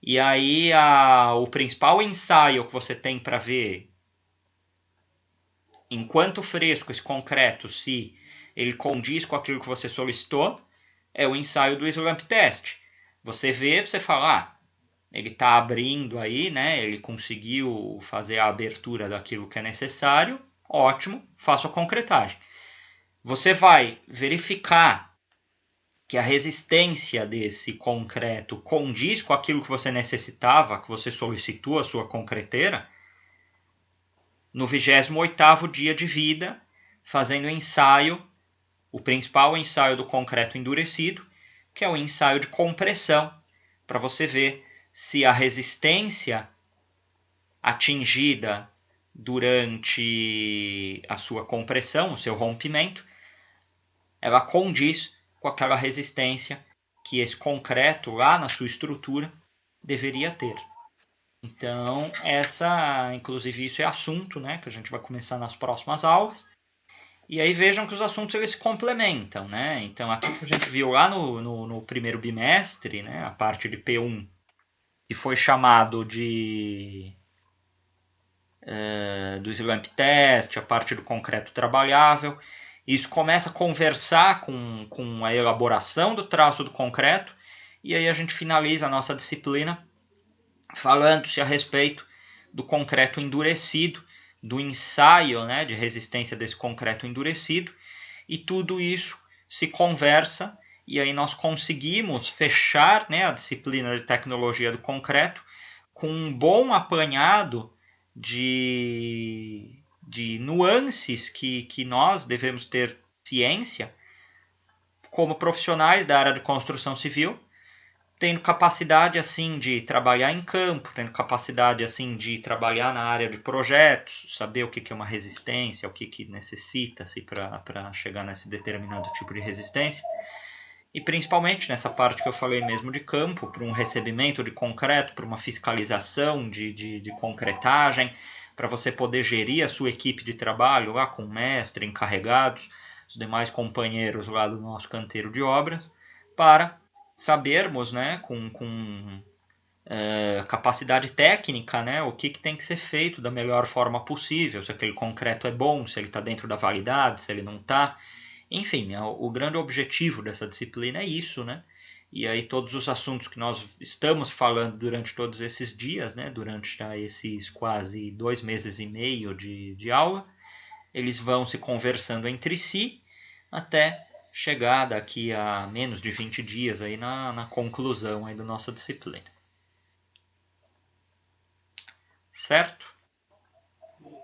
E aí, o principal ensaio que você tem para ver, enquanto fresco esse concreto, se ele condiz com aquilo que você solicitou, é o ensaio do slump test. Você vê, você fala, ele está abrindo aí, né? Ele conseguiu fazer a abertura daquilo que é necessário, ótimo, faça a concretagem. Você vai verificar que a resistência desse concreto condiz com aquilo que você necessitava, que você solicitou a sua concreteira, no 28º dia de vida, fazendo o ensaio, o principal ensaio do concreto endurecido, que é o ensaio de compressão, para você ver se a resistência atingida durante a sua compressão, o seu rompimento, ela condiz com aquela resistência que esse concreto lá na sua estrutura deveria ter. Então, inclusive isso é assunto, né, que a gente vai começar nas próximas aulas. E aí vejam que os assuntos eles se complementam, né? Então, aqui que a gente viu lá no primeiro bimestre, né, a parte de P1, que foi chamado do slump test, a parte do concreto trabalhável. Isso começa a conversar com a elaboração do traço do concreto, e aí a gente finaliza a nossa disciplina falando-se a respeito do concreto endurecido, do ensaio, né, de resistência desse concreto endurecido, e tudo isso se conversa, e aí nós conseguimos fechar, né, a disciplina de tecnologia do concreto com um bom apanhado de nuances que nós devemos ter ciência como profissionais da área de construção civil, tendo capacidade assim de trabalhar em campo, tendo capacidade assim de trabalhar na área de projetos, saber o que é uma resistência, o que necessita-se para chegar nesse determinado tipo de resistência. E principalmente nessa parte que eu falei mesmo de campo, para um recebimento de concreto, para uma fiscalização de concretagem, para você poder gerir a sua equipe de trabalho lá com mestre, encarregados, os demais companheiros lá do nosso canteiro de obras, para sabermos, né, com capacidade técnica, né, o que tem que ser feito da melhor forma possível, se aquele concreto é bom, se ele está dentro da validade, se ele não está. Enfim, o grande objetivo dessa disciplina é isso, né? E aí todos os assuntos que nós estamos falando durante todos esses dias, né, durante esses quase 2 meses e meio de aula, eles vão se conversando entre si até chegar daqui a menos de 20 dias aí na conclusão aí da nossa disciplina. Certo?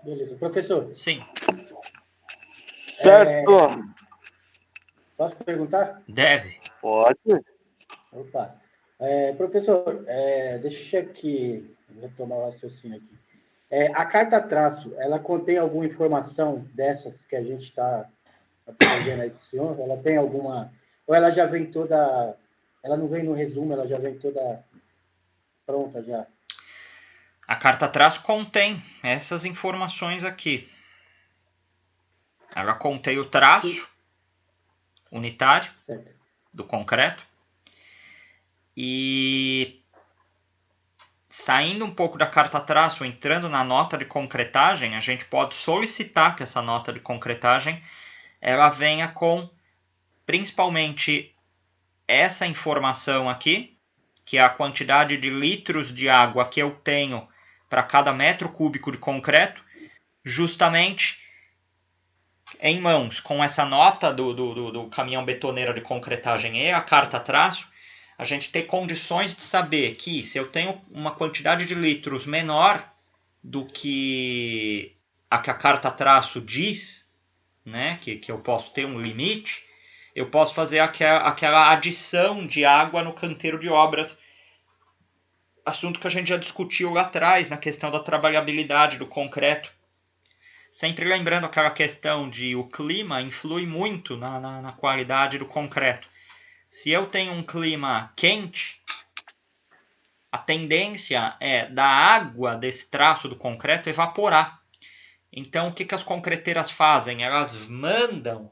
Beleza. Professor. Sim. Certo. Posso perguntar? Deve. Pode. Opa. Professor, deixa aqui retomar o raciocínio aqui. A carta traço, ela contém alguma informação dessas que a gente está aprendendo aí com o senhor? Ela tem alguma... Ou ela já vem toda... Ela não vem no resumo, ela já vem toda pronta já? A carta traço contém essas informações aqui. Ela contém o traço unitário do concreto. E saindo um pouco da carta traço, entrando na nota de concretagem, a gente pode solicitar que essa nota de concretagem ela venha com principalmente essa informação aqui, que é a quantidade de litros de água que eu tenho para cada metro cúbico de concreto, justamente em mãos, com essa nota do caminhão betoneiro de concretagem e a carta traço, a gente tem condições de saber que se eu tenho uma quantidade de litros menor do que a carta traço diz, né, que eu posso ter um limite, eu posso fazer aquela adição de água no canteiro de obras, assunto que a gente já discutiu lá atrás na questão da trabalhabilidade do concreto. Sempre lembrando aquela questão de o clima influi muito na qualidade do concreto. Se eu tenho um clima quente, a tendência é da água desse traço do concreto evaporar. Então, o que as concreteiras fazem? Elas mandam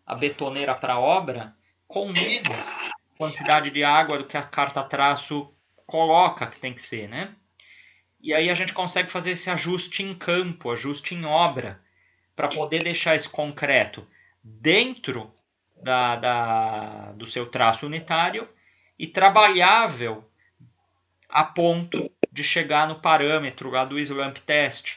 a betoneira para a obra com menos quantidade de água do que a carta traço coloca que tem que ser, né? E aí a gente consegue fazer esse ajuste em campo, ajuste em obra, para poder deixar esse concreto dentro do seu traço unitário e trabalhável a ponto de chegar no parâmetro lá do slump test.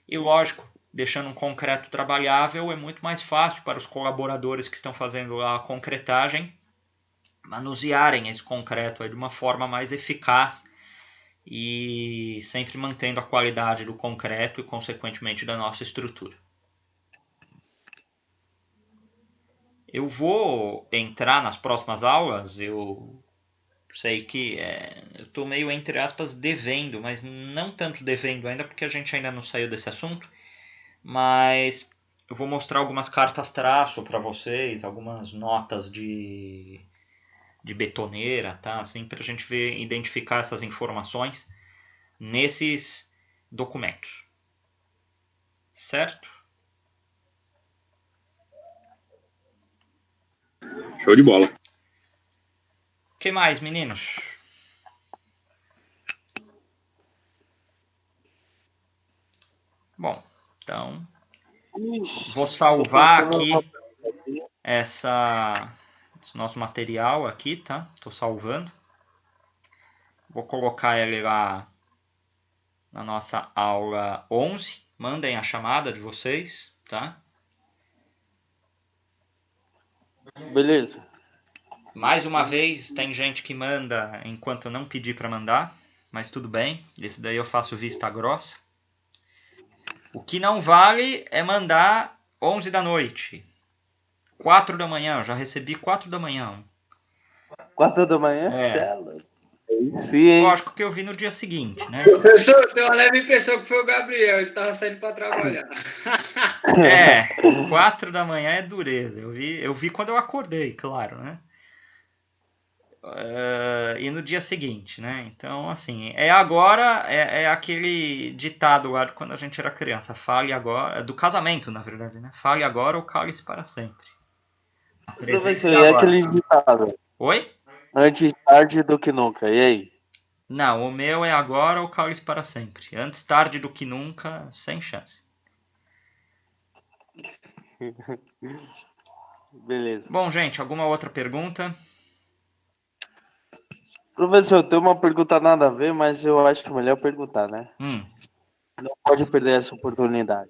E lógico, deixando um concreto trabalhável é muito mais fácil para os colaboradores que estão fazendo lá a concretagem manusearem esse concreto aí de uma forma mais eficaz e sempre mantendo a qualidade do concreto e consequentemente da nossa estrutura. Eu vou entrar nas próximas aulas, eu sei que eu estou meio, entre aspas, devendo, mas não tanto devendo ainda, porque a gente ainda não saiu desse assunto, mas eu vou mostrar algumas cartas traço para vocês, algumas notas de betoneira, tá? Assim, para a gente identificar essas informações nesses documentos. Certo? Show de bola. O que mais, meninos? Bom, então vou salvar aqui esse nosso material aqui, tá? Estou salvando. Vou colocar ele lá na nossa aula 11. Mandem a chamada de vocês, tá? Beleza. Mais uma vez, tem gente que manda enquanto eu não pedi para mandar, mas tudo bem. Esse daí eu faço vista grossa. O que não vale é mandar 11 da noite. 4 da manhã, eu já recebi 4 da manhã. 4 da manhã? É. Cela. Sim, hein? Lógico que eu vi no dia seguinte, né? Professor, tem uma leve impressão que foi o Gabriel, ele tava saindo para trabalhar. 4 da manhã é dureza. Eu vi quando eu acordei, claro, né? E no dia seguinte, né? Então, assim, agora, é aquele ditado lá de quando a gente era criança. Fale agora, do casamento, na verdade, né? Fale agora ou cale-se para sempre. Professor, e aquele ditado? Oi? Antes tarde do que nunca, e aí? Não, o meu é agora ou cale-se para sempre. Antes tarde do que nunca, sem chance. Beleza. Bom, gente, alguma outra pergunta? Professor, eu tenho uma pergunta nada a ver, mas eu acho que é melhor perguntar, né? Não pode perder essa oportunidade.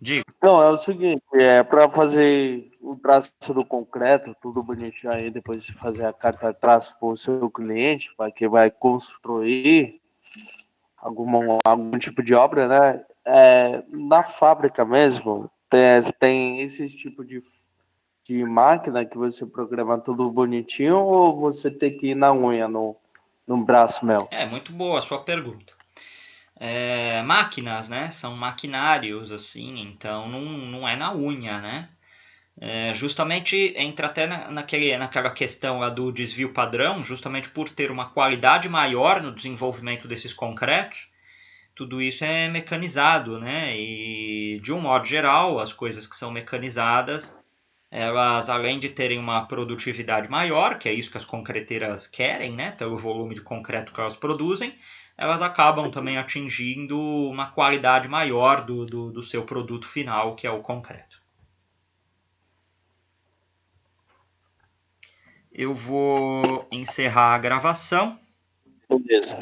Diga. Não, é o seguinte, para fazer o traço do concreto, tudo bonitinho aí, depois de fazer a carta traço para o seu cliente, para que vai construir algum tipo de obra, né? Na fábrica mesmo, tem esse tipo de máquina que você programa tudo bonitinho, ou você tem que ir na unha, no braço mesmo? Muito boa a sua pergunta. Máquinas, né? São maquinários, assim, então não é na unha, né? Justamente entra até naquela questão lá do desvio padrão, justamente por ter uma qualidade maior no desenvolvimento desses concretos, tudo isso é mecanizado, né? E de um modo geral, as coisas que são mecanizadas, elas, além de terem uma produtividade maior, que é isso que as concreteiras querem, né? Pelo volume de concreto que elas produzem, elas acabam também atingindo uma qualidade maior do seu produto final, que é o concreto. Eu vou encerrar a gravação. Beleza.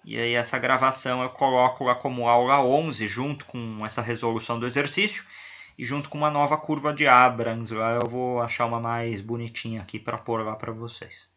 E aí essa gravação eu coloco lá como aula 11, junto com essa resolução do exercício, e junto com uma nova curva de Abrams. Lá eu vou achar uma mais bonitinha aqui para pôr lá para vocês.